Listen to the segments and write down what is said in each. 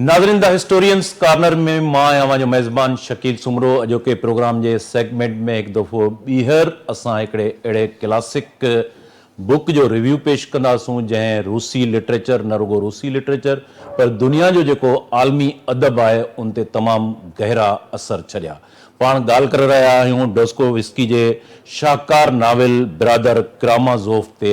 नाज़रीन the historians corner में मां आहियां जो मेज़बान शकील सुमरो। अॼोके प्रोग्राम जे सेगमेंट में हिकु दफ़ो ॿीहर असां हिकिड़े अहिड़े क्लासिक बुक जो रिव्यू पेश कंदासूं जंहिं रूसी लिटरेचर, न रुगो रूसी लिटरेचर पर दुनिया जो जेको आलमी अदब आहे उन ते तमामु गहरा असर छॾिया। पाण ॻाल्हि करे रहिया आहियूं डोस्टोवेस्की जे शाहकार नाविल बिरादर करामाज़ोफ ते।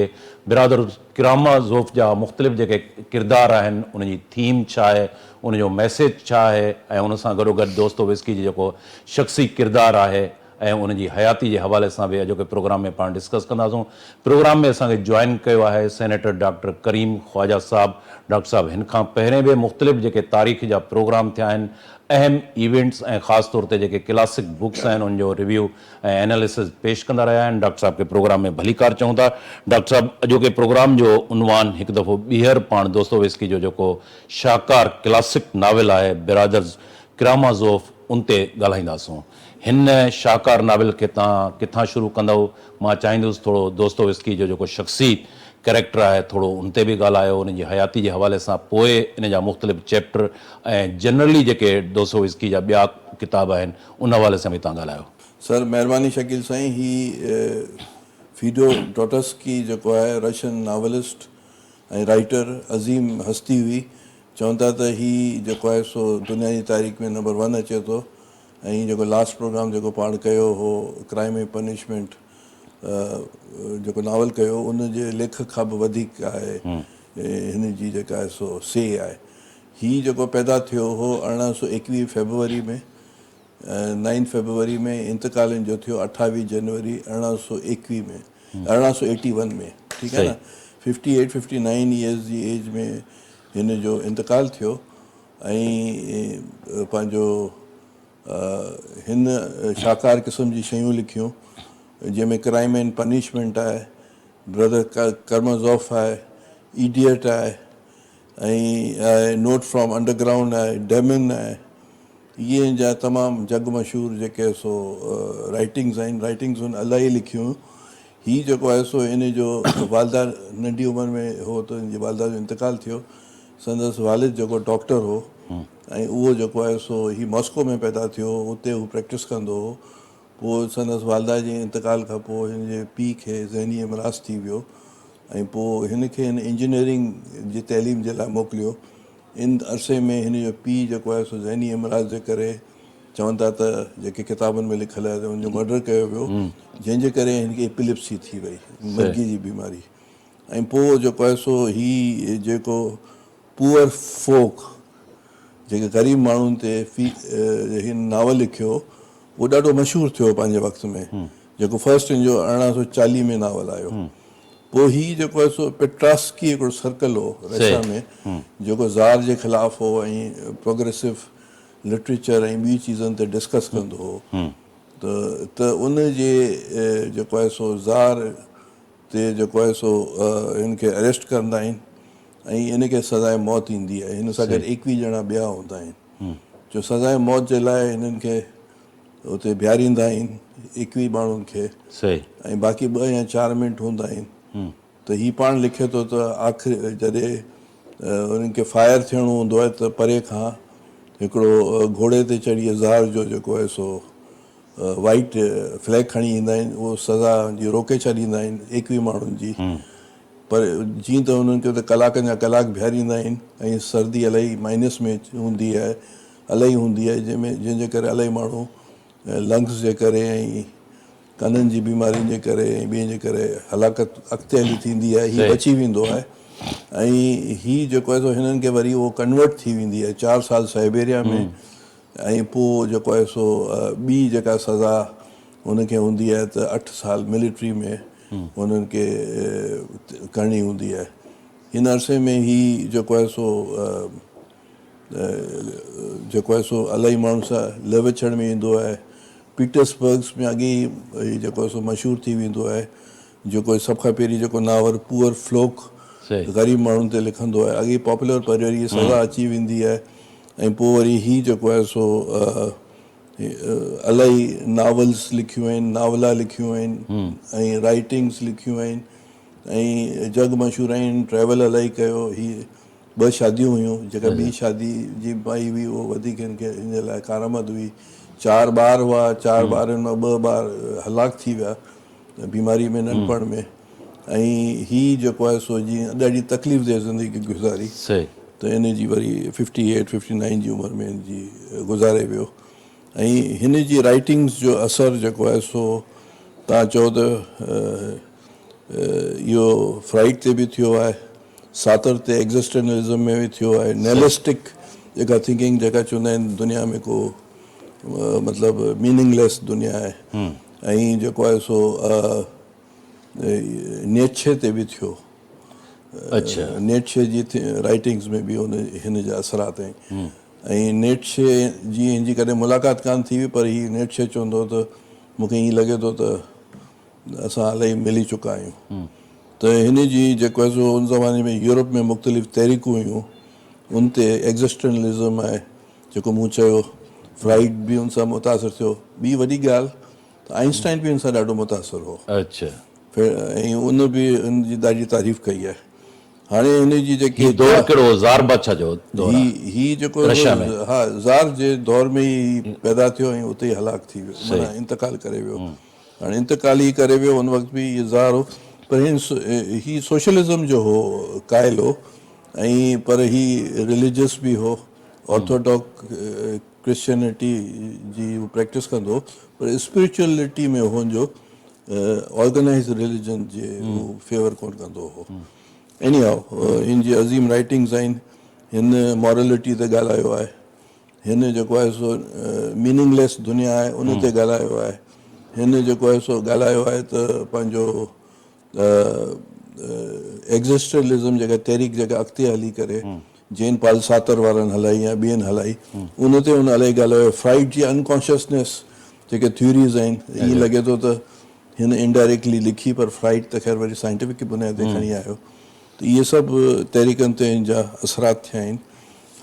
बिरादर करामाज़ोफ जा मुख़्तलिफ़ जेके किरदार आहिनि, उनजी थीम छा आहे, उनजो मैसेज छा आहे, ऐं उन सां गॾोगॾु दोस्तोवेस्की जो जेको शख़्सी किरदारु आहे ऐं उनजी हयाती जे हवाले सां बि अॼोके प्रोग्राम में पाण डिस्कस कंदासूं। प्रोग्राम में असांखे जॉइन कयो आहे सेनेटर डॉक्टर करीम ख्वाजा साहब। डॉक्टर साहब हिन खां पहिरें बि मुख़्तलिफ़ जेके तारीख़ जा प्रोग्राम थिया आहिनि, अहम इवेंट्स ऐं ख़ासि तौर ते जेके क्लासिक बुक्स आहिनि उनजो रिव्यू ऐं एनालिसिस पेश कंदा रहिया आहिनि। डॉक्टर साहब खे प्रोग्राम में भलीकार चऊं था। डॉक्टर साहब, अॼोके प्रोग्राम जो उनवान हिकु दफ़ो ॿीहर पाण दोस्तोवेस्की जो जेको शाहकार क्लासिक नाविल आहे बिरादर्स करामाज़ोफ, उन ते ॻाल्हाईंदासूं। हिन शाहकार नाविल खे तव्हां किथां शुरू कंदव? मां चाहींदुसि थोरो दोस्तोवेस्की जो जेको शख़्सी कैरेक्टर आहे थोरो उन ते बि ॻाल्हायो, उन जी हयाती जे हवाले सां, पोइ इन जा मुख़्तलिफ़ चैप्टर ऐं जनरली जेके दोस्तोवेस्की जा ॿिया किताब आहिनि उन हवाले सां बि तव्हां ॻाल्हायो। सर महिरबानी शकील साईं। ही फियोडोरोस्की जेको आहे रशियन नावलिस्ट ऐं राइटर अज़ीम हस्ती हुई। चवनि था त ही जेको आहे सो दुनिया जी तारीख़ में नंबर 1 अचे थो। ऐं जेको लास्ट प्रोग्राम जेको पाण कयो हो क्राइम एंड पनिशमेंट जेको नावल कयो, उन जे लेखक खां बि वधीक आहे हिन जी जेका आहे सो से आहे। ही जेको पैदा थियो हो 1821 फेबरवरी में, 9 फेबरवरी में इंतकाल जो थियो 28 जनवरी 1921 में, 1881 में, ठीकु आहे न। 58-59 ईयर्स जी एज में हिन जो इंतकाल थियो। ऐं पंहिंजो हिन शाहकार क़िस्म जी शयूं लिखियूं जंहिंमें क्राइम एंड पनिशमेंट आहे, ब्रदर करामाज़ोफ आहे, इडियट आहे, ऐं नोट फ्रॉम अंडरग्राउंड आहे, डेमन आहे। इहे जा तमामु जग मशहूरु जेके सो राइटिंग्स आहिनि, राइटिंग्स हुन इलाही लिखियूं। हीउ जेको आहे सो इन जो वालदा नंढी उमिरि में हो त हिन जी वालदा जो इंतकाल थियो। संदसि वालिद जेको डॉक्टर हो ऐं उहो जेको आहे सो ही मॉस्को में पैदा थियो, उते हू प्रैक्टिस कंदो हो। पोइ संदसि वालदा जे इंतकाल खां पोइ हिन जे पीउ खे ज़हनी अमराज़ थी वियो ऐं पोइ हिन खे हिन इंजीनियरिंग जी तइलीम जे लाइ मोकिलियो। इन अरसे में हिन जो पीउ जेको आहे सो ज़हनी अमराज़ जे करे चवनि था त जेके किताबनि में लिखियलु आहे त हुनजो मर्डर कयो वियो, जंहिंजे करे हिनखे एपिलिप्सी थी वई, मर्गी जी बीमारी। ऐं पोइ जेको आहे सो ही जेको पुअर फोक जेके ग़रीब माण्हुनि ते हिन नावल लिखियो, उहो ॾाढो मशहूरु थियो पंहिंजे वक़्त में। जेको फर्स्ट हिनजो 1840 में नावल आयो। पोइ हीउ जेको आहे सो पेट्रास्की हिकिड़ो सर्कल हो रशिया में जेको ज़ार जे ख़िलाफ़ हो ऐं प्रोग्रेसिव लिटरेचर ऐं ॿी चीज़नि ते डिस्कस कंदो हो। त उन जे जेको आहे सो ज़ार ते जेको आहे सो हिन खे अरेस्ट कंदा आहिनि ऐं इन खे सज़ाए मौत ईंदी आहे। हिन सां गॾु 21 ॼणा ॿिया हूंदा आहिनि जो सज़ाए मौत जे लाइ हिननि खे उते बीहारींदा आहिनि, 21 माण्हुनि खे, ऐं बाक़ी 2 या 4 मिंट हूंदा आहिनि। त हीउ पाण लिखे थो त आख़िर जॾहिं उन्हनि खे फायर थियणो हूंदो आहे त परे खां हिकिड़ो घोड़े ते चढ़ी ज़ार जो जेको आहे सो वाइट फ्लैग खणी ईंदा आहिनि, उहो सज़ा जी रोके छॾींदा आहिनि 21 माण्हुनि जी। पर जीअं त उन्हनि खे त कलाकनि जा कलाक बीहारींदा आहिनि ऐं सर्दी इलाही माइनस में हूंदी आहे, इलाही हूंदी आहे, जंहिंजे करे इलाही माण्हू लंग्स जे करे ऐं कननि जी बीमारियुनि जे करे ऐं ॿियनि जे करे हलाकत अॻिते हली थींदी आहे। हीउ बची वेंदो आहे ऐं हीउ जेको आहे सो हिननि खे वरी उहो कन्वर्ट थी वेंदी आहे 4 साल साइबेरिया में। ऐं पोइ जेको आहे सो ॿी जेका सज़ा हुनखे हूंदी आहे त 8 साल मिलिट्री में हुननि खे करणी हूंदी आहे। हिन अरसे में ही जेको आहे सो जेको आहे सो इलाही माण्हुनि सां लविछड़ में ईंदो आहे। पीटर्सबर्ग्स में अॻे ई जेको आहे सो मशहूरु थी वेंदो आहे। जेको सभ खां पहिरीं जेको नावल पुअर फ्लोक ग़रीब माण्हुनि ते लिखंदो आहे, अॻे पॉपुलर पर वरी सज़ा अची वेंदी आहे। ऐं पोइ वरी ही जेको आहे सो इलाही नावल्स लिखियूं आहिनि, नावला लिखियूं आहिनि ऐं राइटिंग्स लिखियूं आहिनि ऐं जग मशहूरु आहिनि। ट्रैवल इलाही कयो। ही ॿ शादियूं हुयूं, जेका ॿी शादी जी माई हुई उहो वधीक हिन लाइ कारआमद हुई। 4 ॿार हुआ, 4 ॿारनि मां 2 ॿार हलाक थी विया बीमारी में, नंढपण में। ऐं हीउ जेको आहे सो जीअं ॾाढी तकलीफ़ दे ज़िंदगी गुज़ारी, सही त इन जी वरी 58-59 जी उमिरि में जी गुज़ारे वियो। ऐं हिन जी राइटिंग्स जो असरु जेको आहे सो तव्हां चओ त इहो फ्राइड ते बि थियो आहे, सातर ते एग्ज़िस्टेंशलिज़म में बि थियो आहे, नेलिस्टिक जेका थिंकिंग जेका चवंदा आहिनि दुनिया में को मतिलबु मीनिंगलेस दुनिया आहे। ऐं जेको आहे सो नीचे ते बि थियो। अच्छा नीचे जी राइटिंग्स में बि हिन जा असरात आहिनि। ऐं नीचे जी हिन जी कॾहिं मुलाक़ात कान थी हुई, पर हीउ नीचे चवंदो त मूंखे ईअं लॻे थो त असां इलाही मिली चुका आहियूं। त हिन जी जेको आहे सो उन ज़माने में यूरोप में मुख़्तलिफ़ तहरीकूं हुयूं, उन ते एग्ज़िस्टेंशलिज़म आहे जेको मूं चयो, फ्राइड बि उन सां मुतासिर थियो। ॿी वॾी ॻाल्हि त आइंस्टाइन बि उन सां ॾाढो मुतासिर हो। अच्छा ऐं उन बि उन जी ॾाढी तारीफ़ कई आहे। हाणे हिन जी जेकी ही दौर कहिड़ो ज़ार बादशाह जो दौर आहे? ही जेको रशिया में? हा ज़ार जे दौर में ई पैदा थियो ऐं उते ई हलाक थी वियो, माना इंतकाल करे वियो। हाणे इंतकाल ई करे वियो, उन वक़्तु बि इहो ज़ार हो, पर ही सोशलिज़म जो हो क़ाइल हो। ऐं पर ही रिलीजियस बि हो, ऑर्थोडॉक्स क्रिश्चियनिटी जी प्रैक्टिस कंदो, पर स्पिरिचुअलिटी में हुनजो ऑर्गेनाइज़ रिलीजन जे हू फेवर कोन कंदो हो। एनी हाउ हिन जी अज़ीम राइटिंग्स आहिनि। हिन मॉरलिटी ते ॻाल्हायो आहे, हिन जेको आहे सो मीनिंगलेस दुनिया आहे उन ते ॻाल्हायो आहे। हिन जेको आहे सो ॻाल्हायो आहे त पंहिंजो एग्ज़िस्टेंशलिज़म जेका तहरीक जेका अॻिते हली करे जैन पाल सातर वारनि हलाई या ॿियनि हलाई, उन ते हुन इलाही ॻाल्हायो। फ्राइड जी अनकॉन्शियसनेस जेके थ्योरीज़ आहिनि, ईअं लॻे थो त हिन इनडायरेक्टली लिखी, पर फ्राइड त ख़ैर वरी साइंटिफिक बुनियाद ते खणी आयो। त इहे सभु तहरीकनि ते हिन जा असरात थिया आहिनि।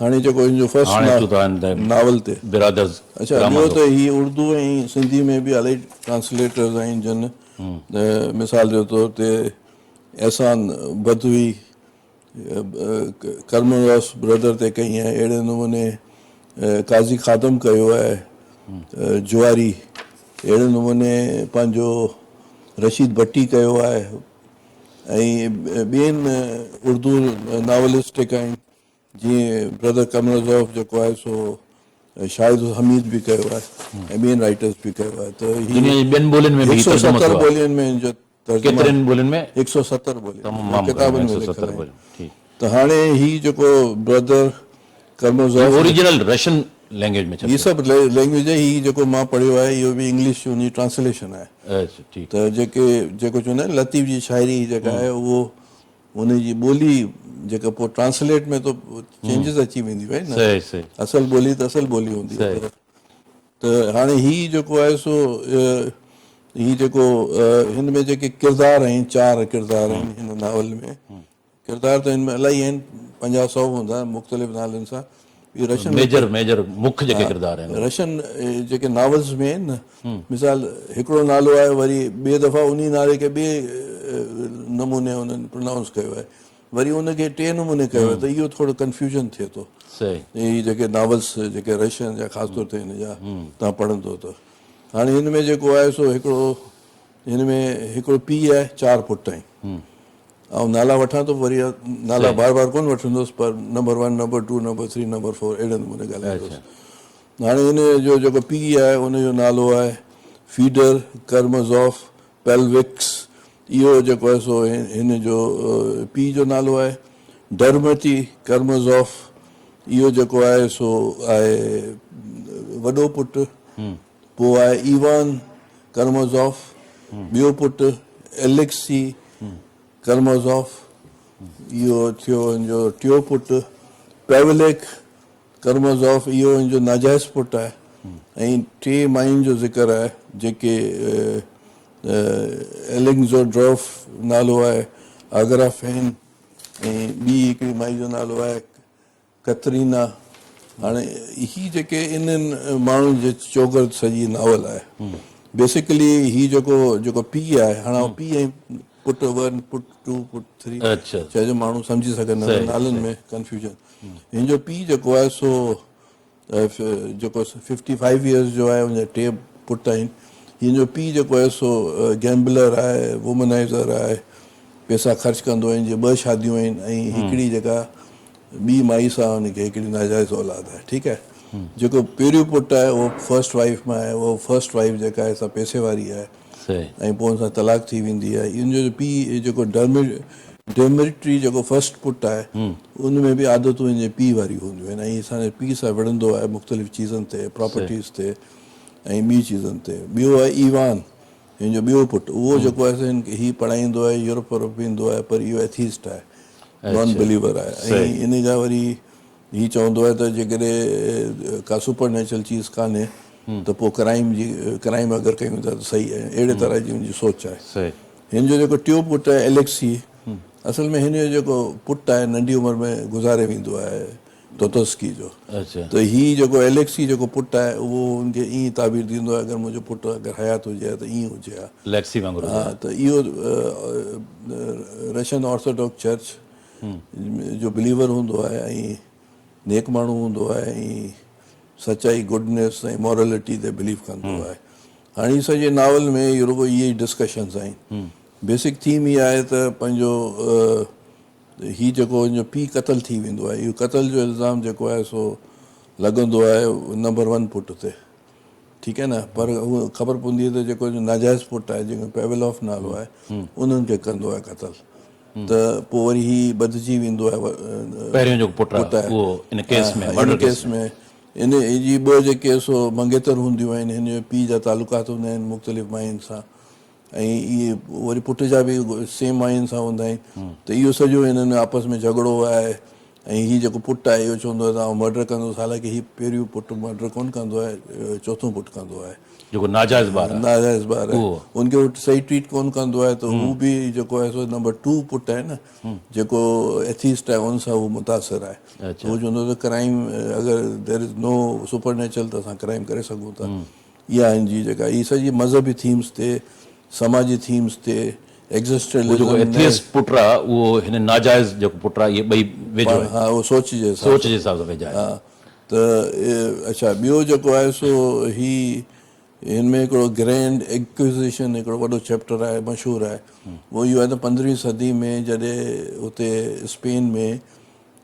हाणे जेको हिन जो फर्स्ट नावल ते बिरादर्स अच्छा ॿियो त हीअ उर्दू ऐं सिंधी में बि इलाही ट्रांसलेटर्स आहिनि जन, मिसाल जे तौर ते एहसान बदवी कर्मवास ब्रदर ते कई आहे, अहिड़े नमूने काज़ी खादम कयो आहे जुआरी, अहिड़े नमूने पंहिंजो रशीद भट्टी कयो आहे। ऐं ॿियनि उर्दू नावलिस्ट जेका आहिनि, जीअं ब्रदर कमरज़ोफ जेको आहे सो शाहिद हमीद बि कयो आहे, ऐं ॿियनि राइटर्स बि कयो आहे। त दुनिया जी ॿियनि ॿोलियुनि में बि 170 ॿोलियुनि में हिन जो तर्जुमा, केतिरनि ॿोलियुनि में? 170 ॿोलियुनि तमामु किताबनि में 170 लिखियल आहिनि। ॿोलियूं, ठीकु। त हाणे हीउ जेको ब्रदर कर्मज़ोफ, ओरिजिनल रशियन लैंग्वेज में हीअ सभु लैंग्वेज आहे। हीअ जेको मां पढ़ियो आहे इहो बि इंग्लिश उन जी ट्रांसलेशन आहे। अच्छा ठीकु। त जेको चवंदा आहिनि लतीफ़ जी शाइरी जेका आहे, उहो उन जी ॿोली जेका पोइ ट्रांसलेट में तो चेंजिस अची वेंदियूं आहिनि न, सही सही असल ॿोली त असल ॿोली हूंदी आहे। त हाणे हीउ जेको आहे सो हीउ जेको हिन में जेके किरदार आहिनि, 4 किरदार आहिनि हिन नावल में। किरदार त हिन में इलाही आहिनि, 50-100 हूंदा मुख़्तलिफ़ नालनि सां। रशियन मेजर मुख्य जेके किरदार आहिनि रशियन जेके नावल्स में आहिनि न, मिसाल हिकिड़ो नालो आहे, वरी ॿिए दफ़ा उन नाले खे ॿिए नमूने उन्हनि प्रोनाउंस कयो आहे, वरी उनखे 3 नमूने कयो आहे। त इहो थोरो कन्फ्यूजन थिए थो। हीअ जेके नावल्स जेके रशियन जा ख़ासि तौर ते हिन जा तव्हां पढ़ंदो त हाणे हिन में जेको आहे सो हिन में हिकिड़ो पीउ आहे, 4 पुट आहिनि। ऐं नाला वठां थो, वरी नाला बार बार कोन वठंदुसि, पर नंबर 1, नंबर 2, नंबर 3, नंबर 4 अहिड़े नमूने ॻाल्हाईंदुसि। हाणे हिन जो जेको पीउ आहे उनजो नालो आहे फीडर कर्मज़ोफ पेल्विक्स। इहो जेको आहे सो हिन जो पीउ जो नालो आहे डरमती कर्मज़ोफ। इहो जेको आहे सो आहे वॾो पुटु। पोइ आहे ईवान कर्मज़ोफ, ॿियो पुटु एलेक्सी कर्मज़ोफ, इहो थियो हिनजो टियों पुटु पेवलेक कर्मज़ोफ, इहो हिनजो नाजाइज़ पुटु आहे। ऐं 3 माइयुनि जो ज़िक्र आहे, जेके एलेक्ज़ोड्रोफ नालो आहे, आगराफेन, ऐं ॿी हिकिड़ी माई जो नालो आहे कतरीना। हाणे ही जेके इन्हनि माण्हुनि जे चौगर्द सॼी नावल आहे। बेसिकली ही जेको पीउ आहे, हाणे पीउ ऐं पुट 1 पुट 2 पुट 3 अच्छा चइजो माण्हू सम्झी सघनि सही, नालनि में कंफ्यूजन। हिन जो पीउ जेको आहे सो जेको 55 इयर्स जो आहे, उनजा 2 पुट आहिनि। हिन जो पीउ जेको आहे सो गैम्बलर आहे, वुमनाइज़र आहे, पैसा ख़र्च कंदो आहे। जीअं 2 शादियूं आहिनि ऐं हिकिड़ी जेका ॿी माई सां हुनखे हिकिड़ी नाजाइज़ औलाद आहे, ठीकु आहे। जेको पहिरियों पुटु आहे उहो फर्स्ट वाइफ मां आहे, उहो फर्स्ट वाइफ जेका आहे सा पैसे वारी आहे सही ऐं पोइ हुन सां तलाक थी वेंदी आहे। इन जो पीउ जेको डेमिट्री जेको फर्स्ट पुटु आहे उन में बि आदतूं हिन जे पीउ वारियूं हूंदियूं आहिनि ऐं असांजे पीउ सां विढ़ंदो आहे मुख़्तलिफ़ चीज़नि ते, प्रॉपर्टीज़ ते ऐं ॿी चीज़नि ते। ॿियो आहे ईवान, हिन जो ॿियो पुटु, उहो जेको आहे हीउ पढ़ाईंदो आहे, यूरोप वुरोप वेंदो आहे, पर इहो एथीस्ट आहे, नॉन बिलीवर आहे। ऐं इन खां वरी हीउ चवंदो आहे त जेकॾहिं का सुपर नेचुरल चीज़ कान्हे त पोइ क्राइम अगरि कयूं था त सही आहे। अहिड़े तरह जी मुंहिंजी सोच आहे। सही हिन जो जेको टियों पुटु आहे एलेक्सी, असल में हिन जो जेको पुटु आहे नंढी उमिरि में गुज़ारे वेंदो आहे, दोतोस्की जो। अच्छा त हीउ जेको एलेक्सी जेको पुटु आहे उहो हुनखे ईअं ताबीर ॾींदो आहे अगरि मुंहिंजो पुटु अगरि हयात हुजे हा त ईअं हुजे हा। लेक्सी वांगुरु हा, त इहो रशियन ऑर्थोडॉक्स चर्च जो बिलीवर हूंदो आहे ऐं नेक माण्हू हूंदो आहे ऐं सचाई, गुडनेस ऐं मॉरलिटी ते बिलीव कंदो आहे। हाणे हीअ सॼे नावल में इहो रुगो इहे ई डिस्कशन्स आहिनि। बेसिक थीम इहा आहे त पंहिंजो हीउ जेको हिनजो पीउ क़तलु थी वेंदो आहे, इहो क़तल जो इल्ज़ाम जेको आहे सो लॻंदो आहे नंबर 1 पुट ते, ठीकु आहे न। पर उहा ख़बर पवंदी आहे त जेको नाजाइज़ पुटु आहे जंहिंजो पेवेलॉफ नालो आहे उन्हनि खे कंदो आहे क़तलु। त पोइ वरी हीउ बदिजी वेंदो आहे पहिरियों जो पुटु आहे उहो इन केस में, इन केस में। इन जी 2 जेके सो मंगेतर हूंदियूं आहिनि, हिन जो पीउ जा तालुकात हूंदा आहिनि मुख़्तलिफ़ मायुनि सां ऐं इहे वरी पुट जा बि सेम मायुनि सां हूंदा आहिनि। त इहो सॼो हिननि आपस में झगड़ो आहे ऐं हीउ जेको पुटु आहे इहो चवंदो आहे त आउं मर्डर कंदुसि, हालांकि हीउ पहिरियों पुटु मर्डर कोन कंदो आहे, चोथों पुटु कंदो आहे, जेको नाजाइज़ ॿार आहे नाजाइज़ ॿार आहे। हुनखे हू सही ट्रीट कोन कंदो आहे त हू बि जेको आहे सो नंबर 2 पुटु आहे न जेको एथीस्ट आहे उन सां हू मुतासिर आहे। हू चवंदो त क्राइम अगरि there is no supernatural त असां क्राइम करे सघूं था। इहा हिन जी जेका हीअ सॼी मज़हबी थीम्स ते, समाजी थीम्स ते, जेको एथियस्ट पुटु आहे उहो हिन नाजाइज़ जेको पुटु आहे इहे ॿई वेझो आहे। हा, उहो सोच जे हिसाब सां वेझा आहे। हा, त अच्छा ॿियो जेको आहे सो हिन में हिकिड़ो ग्रैंड एक्विज़िशन हिकिड़ो वॾो चैप्टर आहे, मशहूरु आहे। उहो इहो आहे त 15वीं सदी में जॾहिं हुते स्पेन में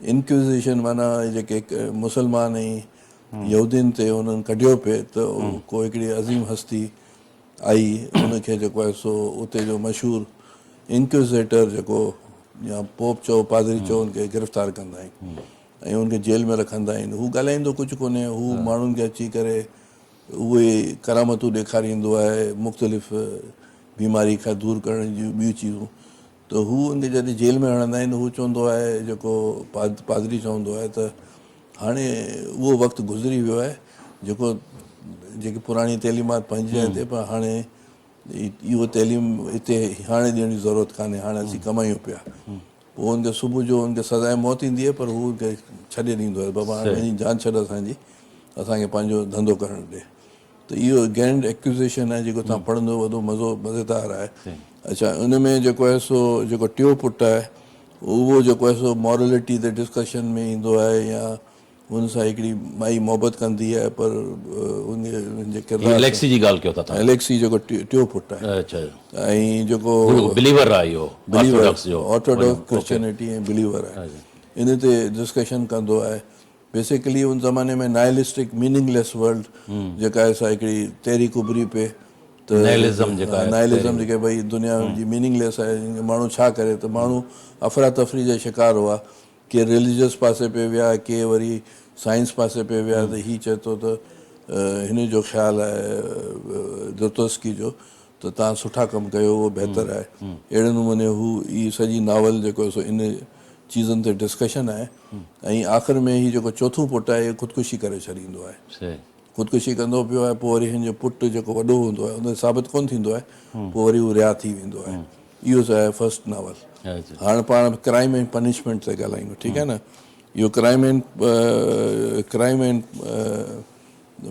इंक्विज़िशन माना जेके मुसलमान ऐं यहूदियुनि ते हुननि कढियो पिए त को हिकिड़ी अज़ीम हस्ती आई, हुनखे जेको आहे सो उते जो मशहूरु इंक्विज़ेटर जेको या पोप चओ, पादरी चओ, हुनखे गिरफ़्तार कंदा आहिनि ऐं हुनखे जेल में रखंदा आहिनि। हू ॻाल्हाईंदो कुझु कोन्हे, हू माण्हुनि खे अची करे उहे करामतूं ॾेखारींदो आहे, मुख़्तलिफ़ बीमारी खां दूरि करण जूं ॿियूं चीज़ूं। त हू हुनखे जॾहिं जेल में हणंदा आहिनि, हू चवंदो आहे, जेको पादरी चवंदो आहे त हाणे उहो वक़्तु गुज़री वियो आहे जेकी पुराणी तइलीमात पंहिंजी जाइ ते, पर हाणे इहो तइलीम हिते हाणे ॾियण जी ज़रूरत कान्हे, हाणे असीं कमायूं पिया। पोइ हुनखे सुबुह जो हुनखे सज़ाए मौत ईंदी आहे, पर हू हुनखे छॾे ॾींदो आहे, बाबा हाणे वञी जान छॾ असांजी, असांखे पंहिंजो धंधो करणु ॾे। त इहो ग्रैंड एक्विज़िशन आहे जेको तव्हां पढ़ंदो, वॾो मज़ेदार आहे। अच्छा, उन में जेको आहे सो जेको टियों पुटु आहे उहो जेको आहे सो मॉरलिटी ते डिस्कशन में ईंदो आहे या हुन सां हिकिड़ी माई मोहबत कंदी आहे, पर हुनजे किरदार एलेक्सी जी ॻाल्हि कयो था तव्हां। एलेक्सी जेको टियों पुटु आहे अच्छा, ऐं जेको बिलीवर आहे इहो ऑर्थोडॉक्स क्रिश्चियनिटी ऐं बिलीवर आहे, इन ते डिस्कशन कंदो आहे। बेसिकली उन ज़माने में नाइलिस्टिक मीनिंगलेस वर्ल्ड जेका आहे सा हिकिड़ी तहरीक उभरी पिए त नाइलिज़म जेके भई दुनिया जी मीनिंगलेस आहे, माण्हू छा करे, त माण्हू अफ़रा तफ़री जा शिकार हुआ, के रिलीजियस पासे पे विया, के वरी साइंस पासे पे विया। त हीउ चए थो त हिन जो ख़्यालु आहे दोतोस्की जो त तव्हां सुठा कमु कयो, उहो बहितरु आहे। अहिड़े नमूने हू हीअ सॼी नावल जेको सो इन चीज़नि ते डिस्कशन आहे। ऐं आख़िर में हीउ जेको चोथों पुटु आहे, इहो ख़ुदकुशी करे छॾींदो आहे, ख़ुदकुशी कंदो पियो आहे। पोइ वरी हिन जो पुटु जेको वॾो हूंदो आहे उन साबित कोन थींदो आहे, पोइ वरी उहो रिहा थी वेंदो आहे। इहो आहे फस्ट नावल। हाणे पाण क्राइम एंड पनिशमेंट ते ॻाल्हायूं, ठीकु आहे न। इहो क्राइम एंड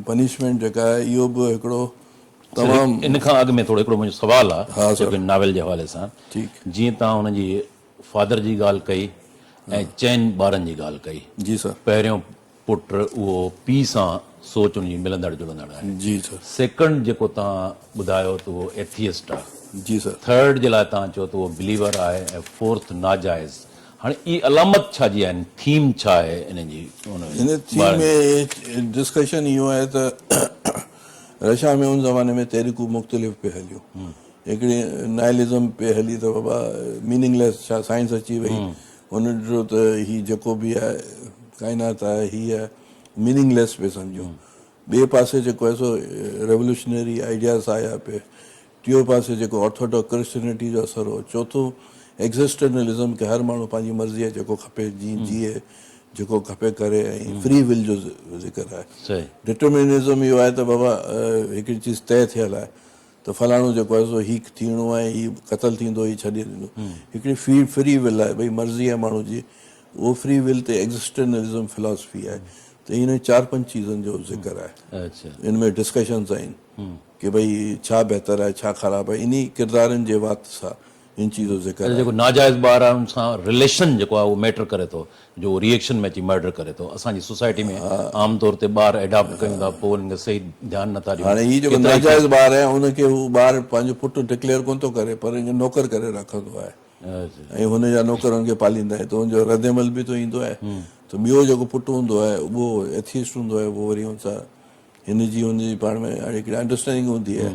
पनिशमेंट जेका आहे इहो बि हिकिड़ो तमामु इन खां अॻु में थोरो हिकिड़ो मुंहिंजो सुवालु हा, आहे सर। जेको नावेल जे हवाले सां ठीकु जीअं तव्हां हुनजी फादर जी ॻाल्हि कई ऐं चइनि ॿारनि जी ॻाल्हि कई जी सर पहिरियों पुटु उहो पीउ सां सोच उनजी मिलंदड़ जुलंदड़ आहे जी सर सेकंड जेको तव्हां ॿुधायो त उहो एथियस्ट आहे जी सर थर्ड जे लाइ तव्हां चओ त उहो बिलीवर आहे ऐं फोर्थ नाजाइज़ हाणे ई अलामत छा जी आहिनि थीम छा आहे इन जी हिन थीम में डिस्कशन इहो आहे त रशिया में उन ज़माने में तहरीकूं मुख़्तलिफ़ पे हलियूं हिकिड़ी नाइलिज़म पे हली त बाबा मीनिंगलेस छा साइंस अची वई हुन ॾिठो त हीउ जेको बि आहे काइनात आहे हीअ आहे मीनिंगलेस पे सम्झूं ॿिए पासे जेको आहे सो रेवोल्यूशनरी आइडियाज़ आया पे टियों पासे जेको ऑर्थोडॉक्स क्रिश्चियनिटी जो असरु हो चौथो एक्ज़िस्टेंशलिज़म के हर माण्हू पंहिंजी मर्ज़ीअ जेको खपे जीए जेको खपे करे ऐं फ्री विल जो ज़िक्र आहे सही डिटर्मिनिज़म इहो आहे त बाबा हिकिड़ी चीज़ तय थियल आहे त फलाणो जेको आहे सो हीउ थींदो आहे हीउ क़तलु थींदो हीउ छॾे ॾींदो हिकिड़ी फ्री विल आहे भई मर्ज़ी आहे माण्हू जी उहो फ्री विल ते एक्ज़िस्टेंशलिज़म फिलॉसफी आहे त इन 4-5 चीज़नि जो ज़िक्र आहे अच्छा इन में डिस्कशन्स आहिनि की भई छा बहितर आहे छा ख़राबु आहे इन किरदारनि जे वात सां इन चीज़ जो ज़िक्र आहे जेको नाजाइज़ ॿार आहे उन सां रिलेशन जेको आहे उहो मैटर करे थो जो रिएक्शन में अची मर्डर करे थो असांजी सोसाइटी में आमतौर ते ॿार एडॉप्ट कयूं था पोइ उन्हनि खे सही ध्यानु नथा ॾियूं हाणे हीउ जेको नाजाइज़ ॿार आहे उनखे हू ॿार पंहिंजो पुटु डिक्लेयर कोन थो करे पर ईअं नौकर करे रखंदो आहे अच्छा ऐं हुनजा नौकर हुनखे पालींदा आहिनि त हुनजो रद्दमल बि तो ईंदो आहे त ॿियो जेको पुटु हूंदो आहे उहो एथिस्ट हूंदो आहे उहो वरी हुन सां हिनजी हुनजी पाण में हाणे हिकिड़ी अंडरस्टैंडिंग हूंदी आहे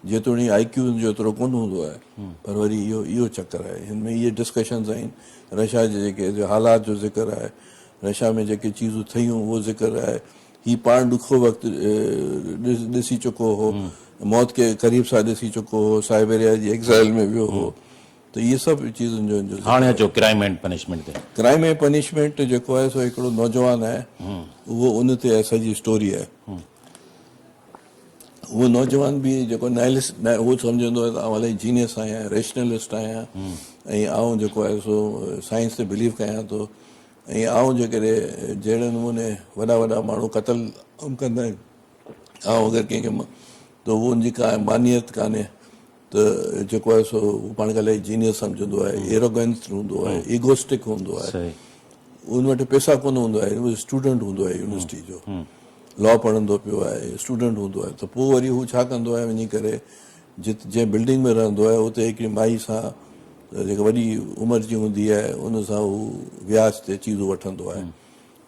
जेतोणी IQ जो एतिरो कोन हूंदो आहे पर वरी इहो चकर आहे हिन में इहे डिस्कशन्स आहिनि रशिया जे जेके हालात जो ज़िक्र आहे रशिया में जेके चीज़ूं ठहियूं उहो ज़िक्र आहे हीउ पाण ॾुखो वक़्तु ॾिसी चुको हो मौत के क़रीब सां ॾिसी चुको हो साइबेरिया जी एक्ज़ाइल में वियो हो त इहे सभु चीज़ुनि जो हाणे अचो क्राइम एंड पनिशमेंट ते क्राइम ऐं पनिशमेंट जेको आहे सो हिकिड़ो नौजवान आहे उहो उन ते आहे सॼी स्टोरी आहे उहो नौजवान बि जेको उहो सम्झंदो आहे त आउं इलाही जीनियस आहियां रेशनलिस्ट आहियां ऐं आउं जेको आहे सो साइंस ते बिलीव कयां थो ऐं आउं जेकॾहिं जहिड़े नमूने वॾा वॾा माण्हू क़तल कंदा आहिनि ऐं अगरि कंहिंखे त उहो उनजी का मानियत कान्हे त जेको आहे सो उहो पाण खे इलाही जीनियस सम्झंदो आहे एरोगेंस हूंदो आहे ईगोस्टिक हूंदो आहे सही उन वटि पैसा कोन हूंदो आहे उहो स्टूडेंट हूंदो आहे यूनिवर्सिटी जो लॉ पढ़ंदो पियो आहे स्टूडेंट हूंदो आहे त पोइ वरी हू छा कंदो आहे वञी करे जंहिं बिल्डिंग में रहंदो आहे उते हिकिड़ी माई सां जेका वॾी उमिरि जी हूंदी आहे उन सां हू व्याज ते चीज़ूं वठंदो आहे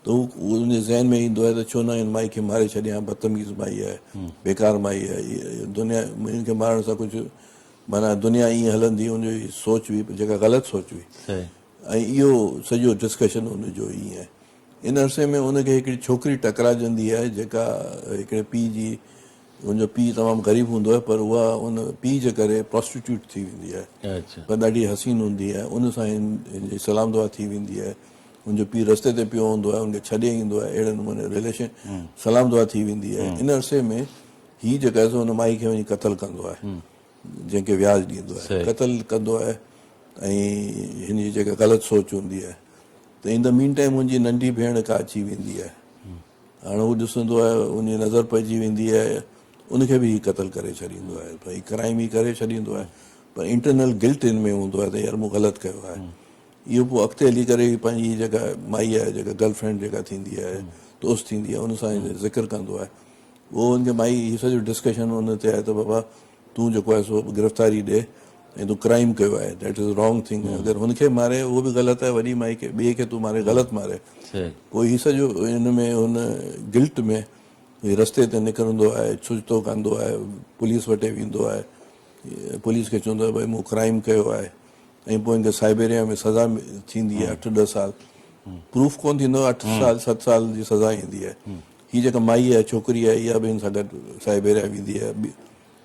त हू उनजे ज़हन में ईंदो आहे त छो न हिन माई खे मारे छॾियां बदतमीज़ माई आहे बेकार माई आहे इहा दुनिया हिनखे मारण सां कुझु माना दुनिया ईअं हलंदी हुनजी सोच हुई जेका ग़लति सोच हुई ऐं इहो सॼो डिस्कशन हुनजो ईअं आहे इन अरसे में उनखे हिकिड़ी छोकिरी टकराइजंदी आहे जेका हिकिड़े पीउ जी हुनजो पीउ तमामु ग़रीब हूंदो आहे पर उहा उन पीउ जे करे प्रोस्टिट्यूट थी वेंदी आहे पर ॾाढी हसीन हूंदी आहे उन सां हिनजी सलाम दुआ थी वेंदी आहे हुनजो पीउ रस्ते ते पियो हूंदो आहे उनखे छॾे ईंदो आहे अहिड़े नमूने रिलेशन सलाम दुआ थी वेंदी आहे इन अरसे में हीउ जेका आहे सो हुन माई खे वञी क़तलु कंदो आहे जंहिंखे व्याज ॾींदो आहे क़तलु कंदो आहे ऐं हिनजी जेका ग़लति सोच हूंदी आहे त इन द मीन टाइम मुंहिंजी नंढी भेण का अची वेंदी आहे हाणे उहो ॾिसंदो आहे उनजी नज़र पइजी वेंदी आहे उनखे बि हीउ क़तलु करे छॾींदो आहे भई क्राइम ई करे छॾींदो आहे पर इंटरनल गिल्ट हिन में हूंदो आहे त यार मूं ग़लति कयो आहे इहो पोइ अॻिते हली करे पंहिंजी जेका माई आहे जेका गर्लफ्रेंड जेका थींदी आहे दोस्त थींदी आहे उन सां ज़िक्र कंदो आहे उहो हुनखे माई हीउ सॼो डिस्कशन हुन ते आहे त बाबा तूं जेको आहे सो गिरफ़्तारी ॾे ऐं तूं क्राइम कयो आहे दैट इज़ रॉन्ग थिंग अगरि हुनखे मारे उहो बि ग़लति आहे वॾी माई खे ॿिए खे तूं मारे ग़लति मारे पोइ हीउ सॼो हिन में हुन गिल्ट में रस्ते ते निकिरंदो आहे छुजतो कंदो आहे पुलिस वटि वेंदो आहे पुलिस खे चवंदो आहे भई मूं क्राइम कयो आहे ऐं पोइ हिनखे साइबेरिया में सज़ा थींदी आहे 8-10 साल प्रूफ कोन थींदो 8 साल 7 साल जी सज़ा ईंदी आहे हीअ जेका माई आहे छोकिरी आहे इहा बि हिन सां गॾु साइबेरिया वेंदी आहे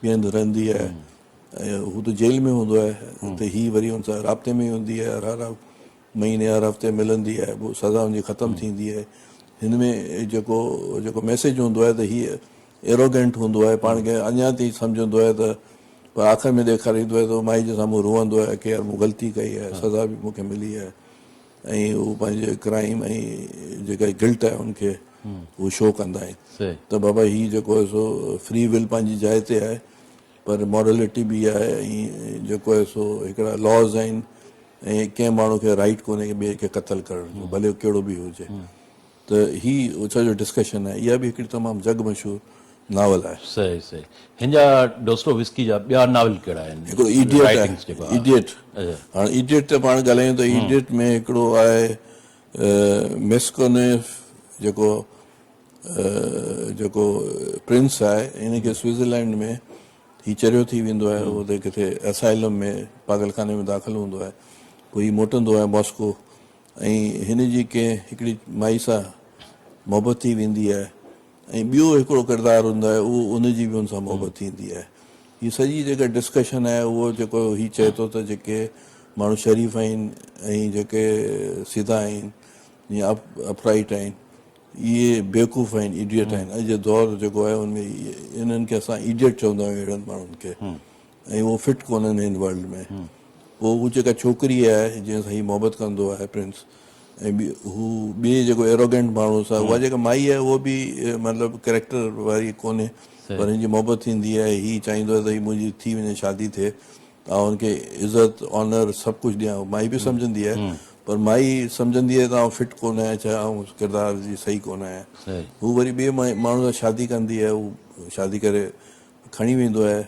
ॿिए हंधि रहंदी आहे ऐं हू त जेल में हूंदो आहे त हीअ वरी हुन सां राब्ते में हूंदी आहे हर महीने हर हफ़्ते मिलंदी आहे पोइ सज़ा हुनजी ख़तमु थींदी आहे हिन में जेको मैसेज हूंदो आहे त हीअ एरोगेंट हूंदो आहे पाण खे अञा ताईं सम्झंदो आहे त पर आख़िर में ॾेखारींदो आहे त माई जे साम्हूं रोअंदो आहे की यार मूं ग़लती कई आहे सज़ा बि मूंखे मिली आहे ऐं उहो पंहिंजे क्राइम ऐं जेका गिल्ट आहे उनखे उहो शो कंदा आहिनि त बाबा हीउ जेको आहे सो फ्री विल पंहिंजी जाइ ते आहे पर मॉरलिटी बि आहे ऐं जेको आहे सो हिकिड़ा लॉज़ आहिनि ऐं कंहिं माण्हू खे राइट कोन्हे की ॿिए खे क़तलु करण जो, भले हू कहिड़ो बि हुजे। त ही सॼो डिस्कशन आहे। इहा बि हिकिड़ी तमामु जग मशहूरु नावल आहे। सही सही। हिन जा डोस्टोविस्की जा ॿिया नावल कहिड़ा आहिनि? हिकिड़ो इडियट Writings जेको आहे। इडियट, हाणे इडियट ते पाण ॻाल्हायूं त इडियट में हिकिड़ो आहे मेस्कोनेफ जेको जेको प्रिंस आहे, हिनखे स्विट्ज़रलैंड में ही चरियो थी वेंदो आहे, उते किथे असाइलम में पागलखाने में दाख़िल हूंदो आहे, पोइ हीउ मोटंदो आहे मॉस्को ऐं हिन जी कंहिं हिकिड़ी माई सां मोहबत थी वेंदी आहे ऐं ॿियो हिकिड़ो किरदारु हूंदो आहे उहो उनजी बि हुन सां मोहबत थींदी आहे। हीअ सॼी जेका डिस्कशन आहे उहो जेको हीउ चए थो त जेके माण्हू शरीफ़ आहिनि ऐं जेके सिधा आहिनि या अपराइट आहिनि इहे बेवकूफ़ आहिनि, इडियट आहिनि। अॼु जो दौरु जेको आहे उनमें इन्हनि खे असां इडियट चवंदा आहियूं अहिड़नि माण्हुनि खे, ऐं उहो फिट कोन्हनि हिन वर्ल्ड में। पोइ हू जेका छोकिरी आहे जंहिं सां हीउ मोहबत कंदो आहे प्रिंस, ऐं हू ॿिए जेको एरोगेंट माण्हू सां, उहा जेका माई आहे उहो बि मतिलबु कैरेक्टर वारी कोन्हे, पर हिनजी मोहबत थींदी आहे। हीउ चाहींदो आहे त हीअ मुंहिंजी थी वञे, शादी थिए, ऐं हुनखे इज़त ऑनर सभु कुझु ॾियां। माई बि सम्झंदी आहे, पर माई सम्झंदी आहे त आउं फिट कोन आहियां, छा आउं किरदार जी सही कोन आहियां। हू वरी ॿिए माण्हू सां शादी कंदी आहे, हू शादी करे खणी वेंदो आहे।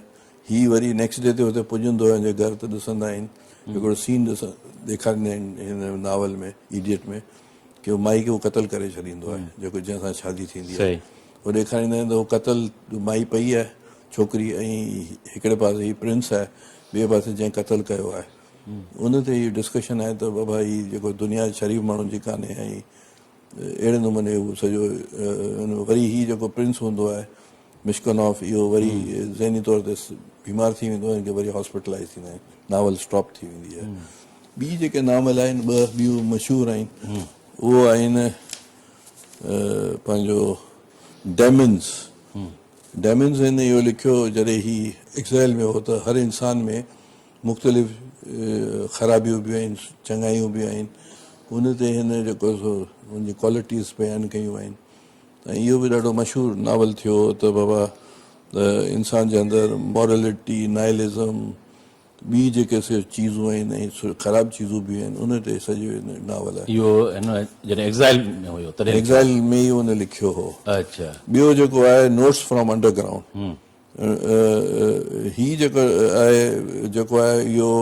हीउ वरी नेक्स्ट डे ते हुते पुॼंदो आहे, हुनजे घर त ॾिसंदा आहिनि हिकिड़ो सीन ॾेखारींदा आहिनि हिन नावल में, इडियट में, की उहो माई खे उहो क़तलु करे छॾींदो आहे जेको जंहिंसां शादी थींदी आहे। उहो ॾेखारींदा आहिनि त उहो क़तलु माई पई आहे छोकिरी, ऐं हिकिड़े पासे हीउ प्रिंस आहे, ॿिए पासे जंहिं क़तलु कयो आहे। उन ते इहा डिस्कशन आहे त बाबा हीउ जेको दुनिया शरीफ़ माण्हुनि जी कान्हे, ऐं अहिड़े नमूने उहो सॼो वरी हीउ जेको प्रिंस हूंदो आहे मिश्कोनॉफ, इहो वरी ज़हनी तौर ते बीमार थी वेंदो आहे, हिनखे वरी हॉस्पिटलाइज़ थींदा आहिनि, नावल स्टॉप थी वेंदी आहे। ॿी जेके नावल आहिनि ॿ ॿियूं मशहूरु आहिनि, उहो आहिनि पंहिंजो डेमन्स। डेमन्स हिन इहो लिखियो जॾहिं हीउ एक्ज़ाइल में हो त हर इंसान में मुख़्तलिफ़ ख़राबियूं बि आहिनि, चङाइयूं बि आहिनि। उन ते हिन जेको सो हुनजी क्वालिटीज़ बयानु कयूं आहिनि, ऐं इहो बि ॾाढो मशहूरु नावल थियो त बाबा इंसान जे अंदरि मॉरलिटी, नाइलिज़म, ॿी जेके चीज़ूं आहिनि ऐं ख़राबु चीज़ूं बि आहिनि, उन ते सॼो नावल आहे। इहो हिन जॾहिं एक्ज़ाइल में हुयो तॾहिं एक्ज़ाइल में ई हुन लिखियो हो। अच्छा। ॿियो जेको आहे नोट्स फ्रॉम अंडरग्राउंड, हीउ जेको आहे इहो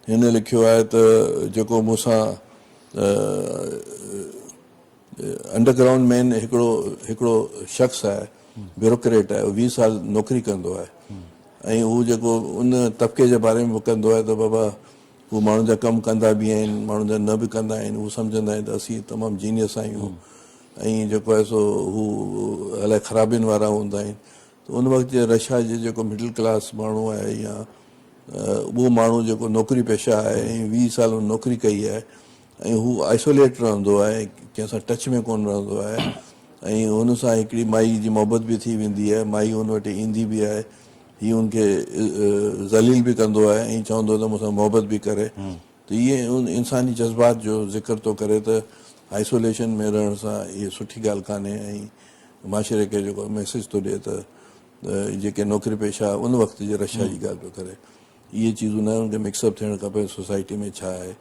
हिन लिखियो आहे त जेको मूंसां अंडरग्राउंड मैन हिकिड़ो शख़्स आहे, ब्यूरोक्रेट आहे, 20 साल नौकिरी कंदो आहे, ऐं हू जेको उन तबिके जे बारे में कंदो आहे त बाबा हू माण्हुनि जा कमु कंदा बि आहिनि, माण्हुनि जा न बि कंदा आहिनि। हू सम्झंदा आहिनि त असीं तमामु जीनियस आहियूं, ऐं जेको आहे सो हू अलाए ख़राबियुनि वारा हूंदा आहिनि। त उन वक़्तु जे रशिया जे जेको मिडिल क्लास माण्हू आहे या उहो माण्हू जेको नौकिरी पेशा आहे ऐं 20 साल हुन नौकिरी कई आहे, ऐं हू आइसोलेट रहंदो आहे, कंहिंसां टच में कोन रहंदो आहे, ऐं हुन सां हिकिड़ी माई जी मोहबत बि थी वेंदी आहे। माई हुन वटि ईंदी बि आहे, हीउ हुनखे ज़लील बि कंदो आहे ऐं चवंदो त मूंसां मोहबत बि करे। त इहे उन इंसानी जज़्बात जो ज़िक्र थो करे त आइसोलेशन में रहण सां इहे सुठी ॻाल्हि कान्हे, ऐं माशरे खे जेको मैसेज थो ॾिए त जेके नौकिरी पेशा उन वक़्त जे रशिया जी ॻाल्हि पियो करे, इहे चीज़ूं न हुनखे मिक्सअप थियणु खपे सोसाइटी में छा आहे,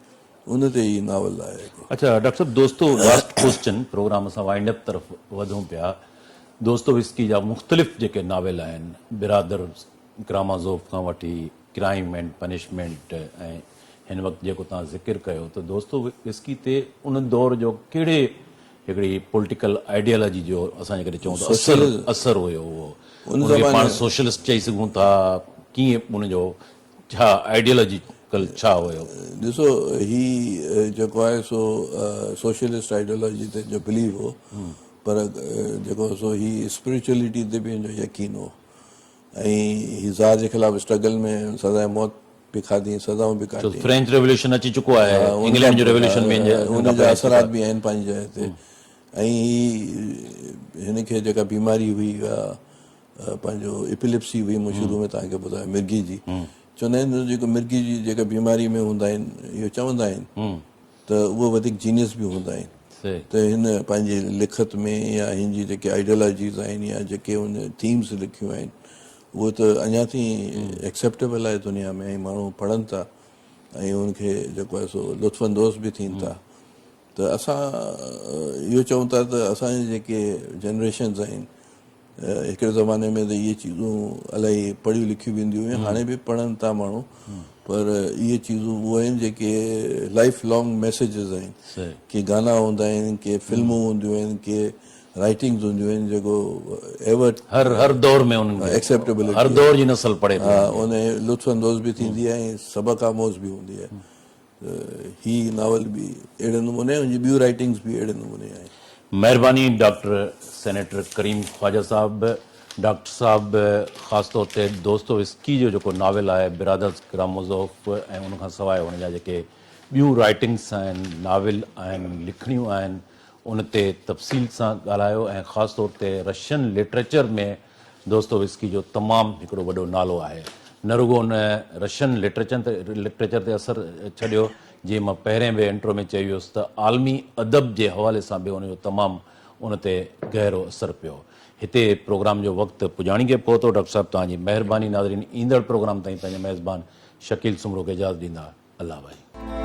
उन ते ई नावल आहे। अच्छा डॉक्टर साहब, दोस्तो लास्ट क्वेश्चन, प्रोग्राम असां वाइंड अप तरफ़ वधूं पिया। दोस्तोविस्की जा मुख़्तलिफ़ जेके नावल आहिनि, बिरादर, क्रामाज़ोव खां वठी क्राइम एंड पनिशमेंट, ऐं हिन वक़्तु जेको तव्हां ज़िक्र कयो, त दोस्तोविस्की ते उन दौर जो कहिड़े हिकिड़ी पॉलिटिकल आइडियोलॉजी जो असां जेकॾहिं चऊं त असरु हुयो, उहो पाण सोशलिस्ट चई सघूं था, कीअं उनजो छा आइडियोलॉजिकल छा हुयो? ॾिसो, ही जेको आहे सो सोशलिस्ट आइडियोलॉजी ते जो बिलीव हो, पर जेको सो ही स्पिरिचुअलिटी ते बि हिनजो यकीन हो, ऐं ही ज़ार जे ख़िलाफ़ स्ट्रगल में सज़ाए मौत बि खाधी, सज़ाऊं बि काटियूं। फ्रेंच रेवोल्यूशन अची चुको आहे, इंग्लैंड जो रेवोल्यूशन में हुनजा असरात बि आहिनि पंहिंजी जाइ ते। ऐं हिनखे जेका बीमारी हुई पंहिंजो एपिलिप्सी हुई, मूं शुरू में तव्हांखे ॿुधायो, मिर्गी जी, चवंदा आहिनि जेको मिर्गी जी जेका बीमारी में हूंदा आहिनि, इहो चवंदा आहिनि त उहो वधीक जीनियस बि हूंदा आहिनि। त हिन पंहिंजी लिखत में या हिन जी जेके आइडियोलॉजीज़ आहिनि या जेके हुन थीम्स लिखियूं आहिनि, उहो त अञा ताईं एक्सेप्टेबल आहे दुनिया में, ऐं माण्हू पढ़नि था ऐं उनखे जेको आहे सो लुत्फ़अंदोज़ बि थियनि था। त असां इहो चऊं था त असांजे जेके जनरेशन्स आहिनि, हिकिड़े ज़माने में त इहे चीज़ूं इलाही पढ़ियूं लिखियूं वेंदियूं हुयूं, हाणे बि पढ़नि था माण्हू, पर इहे चीज़ूं उहे आहिनि जेके लाइफ लॉन्ग मैसेजिस आहिनि। सही। के गाना हूंदा आहिनि, के फिल्मूं हूंदियूं आहिनि, के राइटिंग्स हूंदियूं आहिनि, जेको एवर हर दौर में उन्हनि खे एक्सेप्टेबिलिटी हर दौर जी नस्ल पढ़े थी। हा, उन लुत्फ़अंदोज़ बि थींदी आहे ऐं सबक आमोज़ बि हूंदी आहे। त ही नावल बि अहिड़े नमूने, हुनजी ॿियूं राइटिंग्स बि अहिड़े नमूने आहिनि। महिरबानी डॉक्टर सेनेटर करीम ख्वाजा साहब। डॉक्टर साहब ख़ासि तौर ते दोस्तोविस्की जो जेको नावेल आहे बिरादर्स कारामज़ोफ, ऐं उनखां सवाइ हुनजा जेके ॿियूं राइटिंग्स आहिनि, नाविल आहिनि, लिखणियूं आहिनि, उन ते तफ़सील सां ॻाल्हायो। ऐं ख़ासि तौर ते रशियन लिटरेचर में दोस्तोविस्की जो तमामु हिकिड़ो वॾो नालो आहे। न रुगो उन रशियन लिटरेचर ते असरु छॾियो, जीअं मां पहिरें बि इंट्रो में चई वियुसि त आलमी अदब जे हवाले सां बि उनजो तमामु उन ते गहरो असरु पियो। हिते प्रोग्राम जो वक़्तु पुॼाणी के पहुतो। डॉक्टर साहब तव्हांजी महिरबानी। नाज़रीन, ईंदड़ प्रोग्राम ताईं पंहिंजे मेज़बान शकील सुमरो खे इजाज़त ॾींदा। अल्लाह भाई।